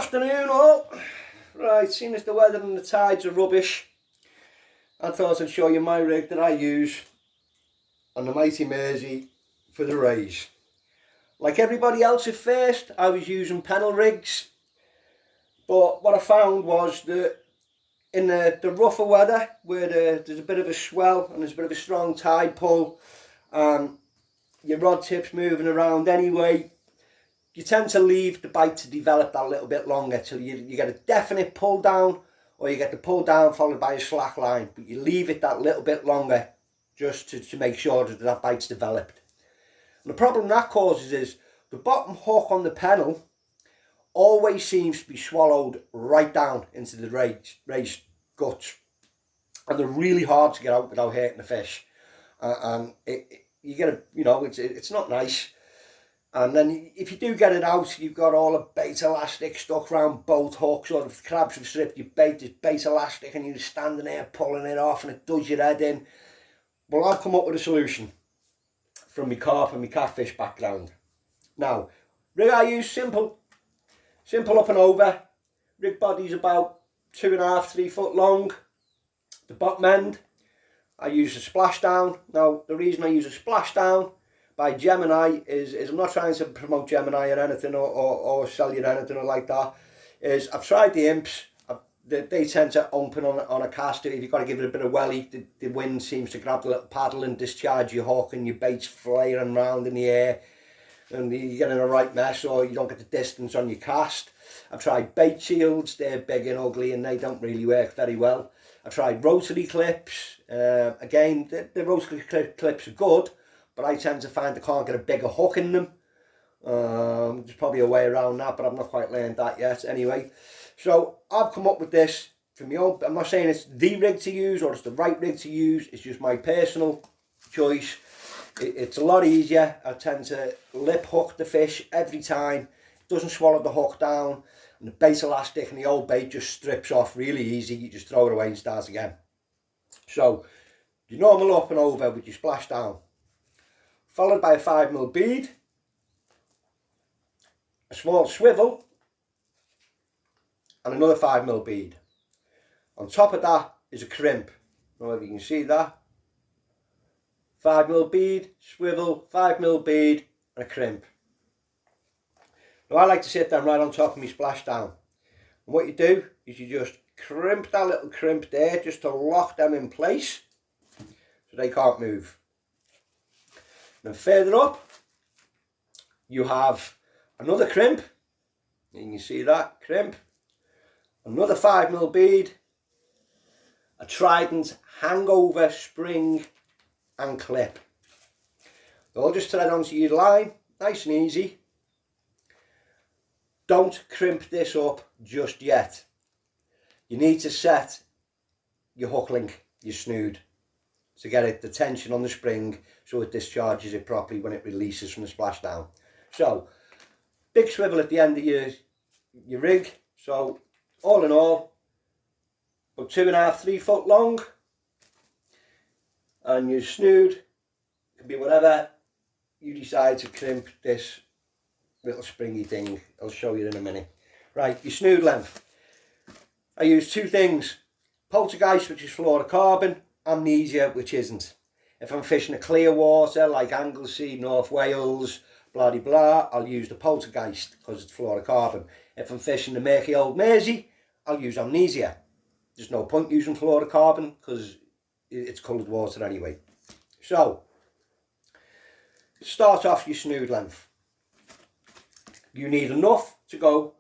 Afternoon all. Right, seeing as the weather and the tides are rubbish, I thought I'd show you my rig that I use on the mighty Mersey for the rays. Like everybody else at first, I was using pennel rigs, but what I found was that in the rougher weather, where there's a bit of a swell and there's a bit of a strong tide pull, your rod tip's moving around anyway, you tend to leave the bite to develop that little bit longer till you get a definite pull down, or you get the pull down followed by a slack line, but you leave it that little bit longer just to make sure that bite's developed. And the problem that causes is the bottom hook on the pennel always seems to be swallowed right down into the ray's guts, and they're really hard to get out without hurting the fish. And you get a, it's not nice. And then if you do get it out, you've got all the bait elastic stuck around both hooks, or if the crabs have stripped your bait, there's bait elastic and you're standing there pulling it off and it does your head in. Well, I've come up with a solution from my carp and my catfish background. Now, rig I use simple up and over. Rig body's about 2.5 to 3 foot long. The bottom end, I use a splashdown. Now, the reason I use a splashdown by Gemini is I'm not trying to promote Gemini or anything, or sell you anything or like that, is I've tried the imps. They tend to open on a cast. If you've got to give it a bit of welly, the wind seems to grab the little paddle and discharge your hook, and your bait's flaring around in the air and you get in a right mess, or you don't get the distance on your cast. I've tried bait shields. They're big and ugly and they don't really work very well. I've tried rotary clips. Again, the rotary clips are good, but I tend to find I can't get a bigger hook in them. There's probably a way around that, but I've not quite learned that yet. Anyway, so I've come up with this for my own. I'm not saying it's the rig to use or it's the right rig to use. It's just my personal choice. It's a lot easier. I tend to lip hook the fish every time. It doesn't swallow the hook down, and the bait elastic and the old bait just strips off really easy. You just throw it away and start again. So your normal up and over with your splash down, followed by a 5mm bead, a small swivel, and another 5mm bead. On top of that is a crimp. I don't know if you can see that. 5mm bead, swivel, 5mm bead, and a crimp. Now I like to sit down right on top of my splashdown. And what you do is you just crimp that little crimp there just to lock them in place so they can't move. Then further up, you have another crimp. You can see that crimp. Another 5mm bead, a Trident hangover spring and clip. They'll just thread onto your line, nice and easy. Don't crimp this up just yet. You need to set your hook link, your snood, to get it the tension on the spring so it discharges it properly when it releases from the splashdown. So, big swivel at the end of your rig. So, all in all, about 2.5 to 3 foot long. And your snood can be whatever you decide to crimp this little springy thing. I'll show you in a minute. Right, your snood length. I use two things: poltergeist, which is fluorocarbon, amnesia, which isn't. If I'm fishing a clear water like Anglesey, North Wales, blah de blah, I'll use the poltergeist because it's fluorocarbon. If I'm fishing the murky old Mersey, I'll use amnesia. There's no point using fluorocarbon because it's coloured water anyway. So, start off your snood length. You need enough to go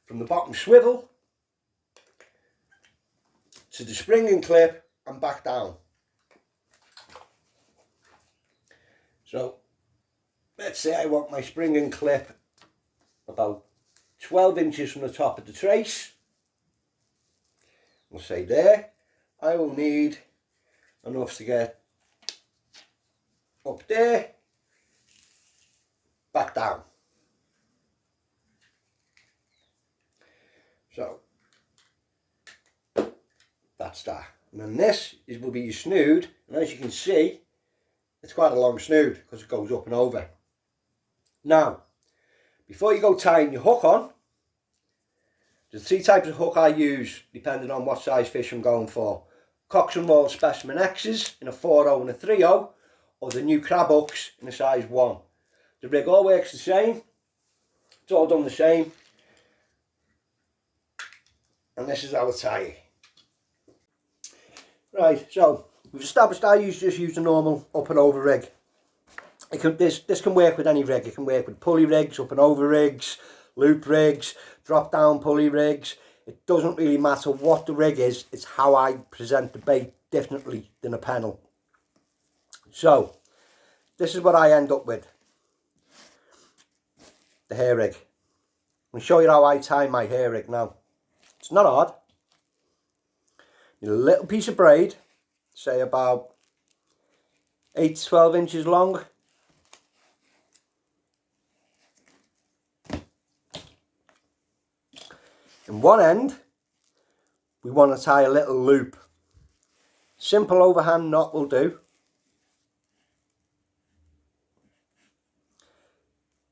from the bottom swivel to the spring and clip and back down. So, let's say I want my spring and clip about 12 inches from the top of the trace. We'll say there. I will need enough to get up there, back down. So that's that. And then this will be your snood, and as you can see, it's quite a long snood because it goes up and over. Now, before you go tying your hook on, There's 3 types of hook I use depending on what size fish I'm going for. Cox and Roll Specimen X's in a 4.0 and a 3.0, or the new crab hooks in a size 1. The rig all works the same, it's all done the same, and this is how I tie it. Right, so we've established I just use a normal up and over rig. This can work with any rig. It can work with pulley rigs, up and over rigs, loop rigs, drop down pulley rigs. It doesn't really matter what the rig is, it's how I present the bait differently than a pennel. So this is what I end up with. The hair rig. I'm going to show you how I tie my hair rig now. It's not hard. You need a little piece of braid, say about 8 to 12 inches long. In one end, we want to tie a little loop. Simple overhand knot will do.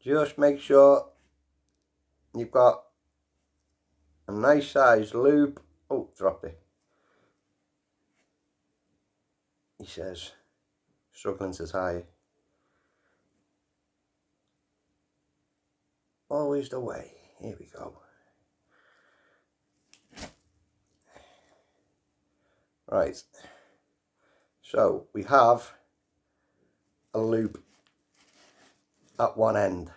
Just make sure you've got a nice sized loop. Oh, dropped it. He says, struggling to tie it. Always the way. Here we go. Right, so we have a loop at one end.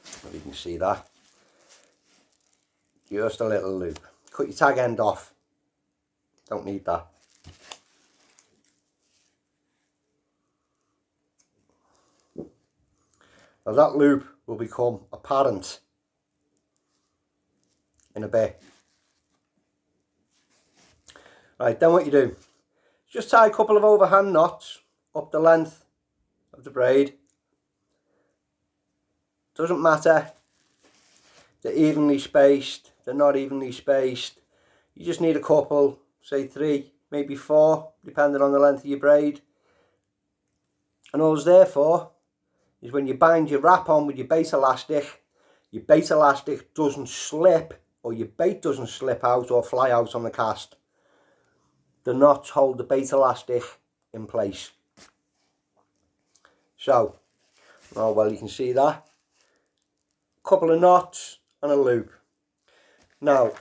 If you can see that. Just a little loop. Cut your tag end off. Don't need that. Now that loop will become apparent in a bit. Right, then what you do, just tie a couple of overhand knots up the length of the braid. Doesn't matter, they're evenly spaced, they're not evenly spaced. You just need a couple, say 3, maybe 4, depending on the length of your braid. And all it's there for is when you bind your wrap on with your bait elastic doesn't slip, or your bait doesn't slip out or fly out on the cast. The knots hold the bait elastic in place. So, oh well, you can see that. Couple of knots and a loop. Now,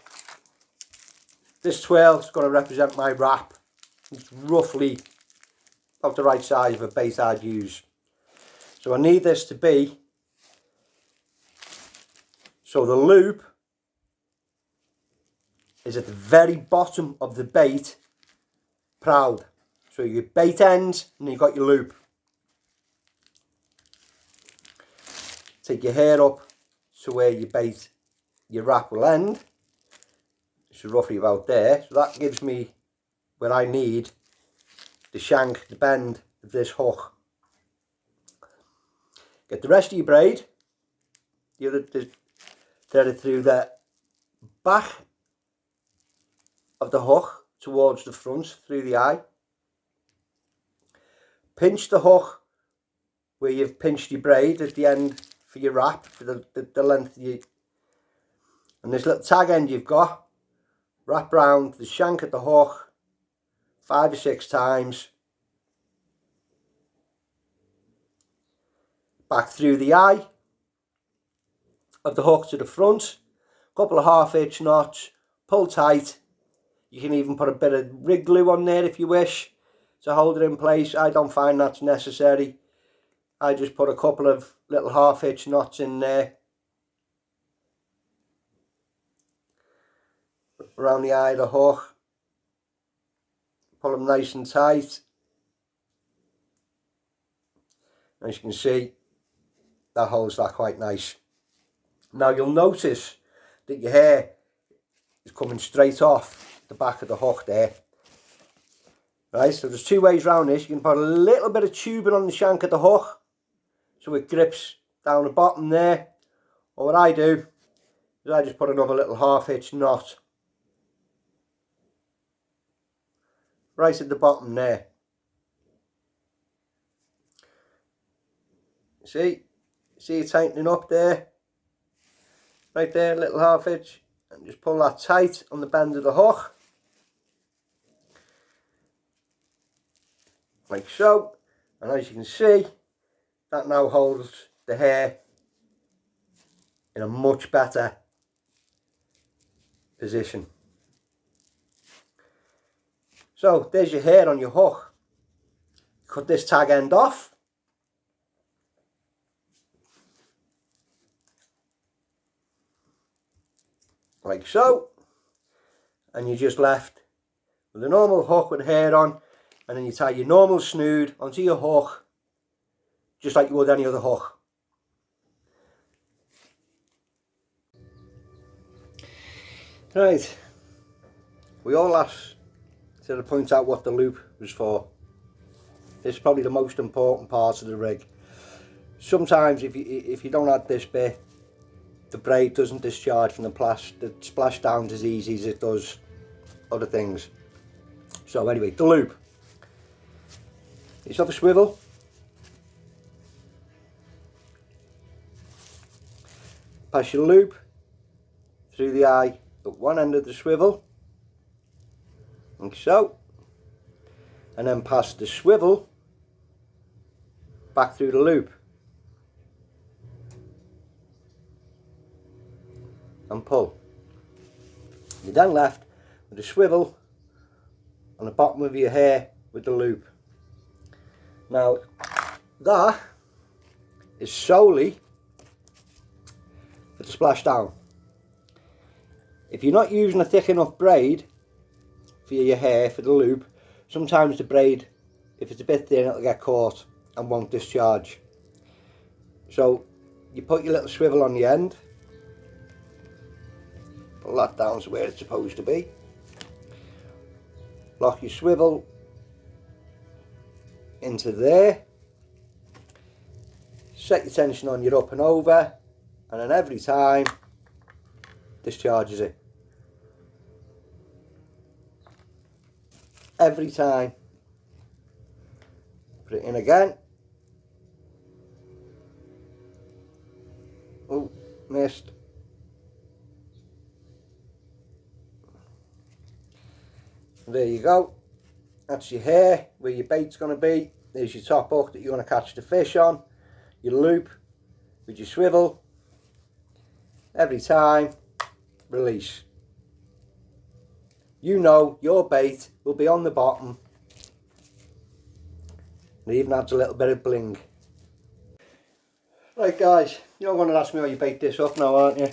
this twirl is going to represent my wrap. It's roughly about the right size of a bait I'd use. So I need this to be, so the loop is at the very bottom of the bait, proud. So your bait ends and you've got your loop. Take your hair up to where your wrap will end. So roughly about there. So that gives me where I need the shank, the bend of this hook. Get the rest of your braid, thread it through the back of the hook towards the front, through the eye. Pinch the hook where you've pinched your braid at the end for your wrap, for the length of your, and this little tag end you've got, wrap round the shank of the hook 5 or 6 times, back through the eye of the hook to the front, couple of 1/2 inch knots, pull tight. You can even put a bit of rig glue on there if you wish to hold it in place. I don't find that's necessary. I just put a couple of little 1/2 inch knots in there around the eye of the hook. Pull them nice and tight. As you can see, that holds that quite nice. Now you'll notice that your hair is coming straight off the back of the hook there. Right, so there's 2 ways around this. You can put a little bit of tubing on the shank of the hook so it grips down the bottom there. Or what I do is I just put another little 1/2 inch knot right at the bottom there. See it tightening up there? Right there, little 1/2 inch. and just pull that tight on the bend of the hook, like so. And as you can see, that now holds the hair in a much better position. So there's your hair on your hook. Cut this tag end off. Like so. And you're just left with a normal hook with hair on, and then you tie your normal snood onto your hook just like you would any other hook. Right, we all asked to point out what the loop was for. This is probably the most important part of the rig. Sometimes if you don't add this bit, the braid doesn't discharge from the splashdown as easy as it does other things. So anyway, the loop. It's got a swivel. Pass your loop through the eye at one end of the swivel, like so, and then pass the swivel back through the loop and pull. You're then left with a swivel on the bottom of your hair with the loop. Now that is solely for the splash down. If you're not using a thick enough braid for your hair for the loop, sometimes the braid, if it's a bit thin, it'll get caught and won't discharge. So you put your little swivel on the end, pull that down to where it's supposed to be, lock your swivel into there, set your tension on your up and over, and then every time discharges it. Every time. Put it in again. Oh, missed. There you go. That's your hair, where your bait's going to be. There's your top hook that you're going to catch the fish on. Your loop with your swivel. Every time, release. You know your bait will be on the bottom. It even adds a little bit of bling. Right guys, you're going to ask me how you bait this up now, aren't you?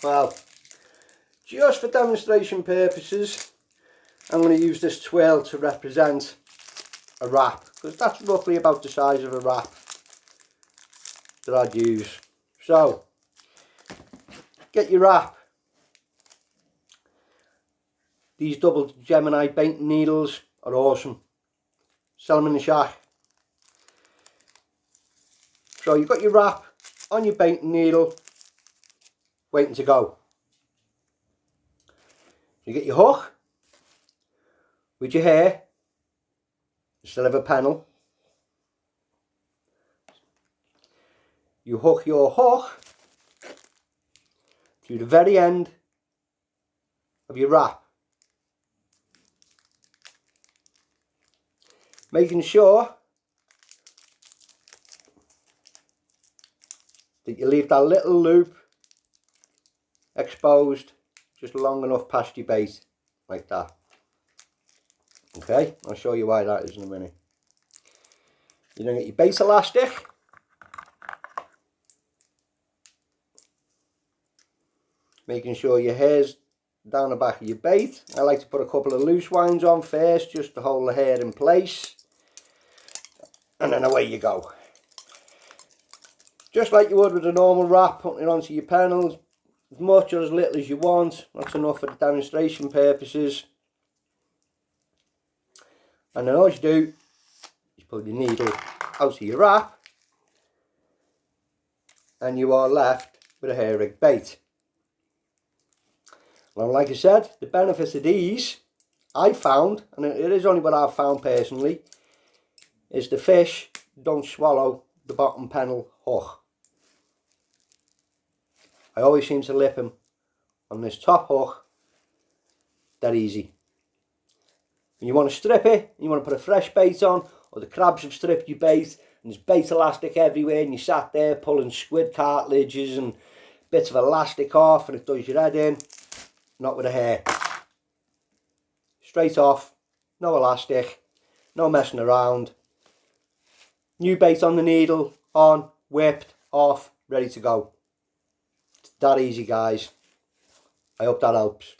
Well, just for demonstration purposes, I'm going to use this twirl to represent a wrap, because that's roughly about the size of a wrap that I'd use. So, get your wrap. These double Gemini baiting needles are awesome. Sell them in the shack. So you've got your wrap on your baiting needle, waiting to go. You get your hook with your hair. You still have a pennel. You hook your hook through the very end of your wrap, making sure that you leave that little loop exposed just long enough past your bait, like that. Okay, I'll show you why that is in a minute. You're going to get your bait elastic. Making sure your hair's down the back of your bait. I like to put a couple of loose winds on first, just to hold the hair in place. And then away you go. Just like you would with a normal wrap, putting it onto your pennels, as much or as little as you want. That's enough for the demonstration purposes. And then all you do is pull your needle out of your wrap, and you are left with a hair rig bait. Well, like I said, the benefit of these, I found, and it is only what I've found personally, is the fish don't swallow the bottom pennel hook. I always seem to lip him on this top hook, that easy. When you want to strip it, and you want to put a fresh bait on, or the crabs have stripped your bait, and there's bait elastic everywhere, and you sat there pulling squid cartilages and bits of elastic off, and it does your head in, not with a hair. Straight off, no elastic, no messing around. New bait on the needle, on, whipped, off, ready to go. It's that easy, guys. I hope that helps.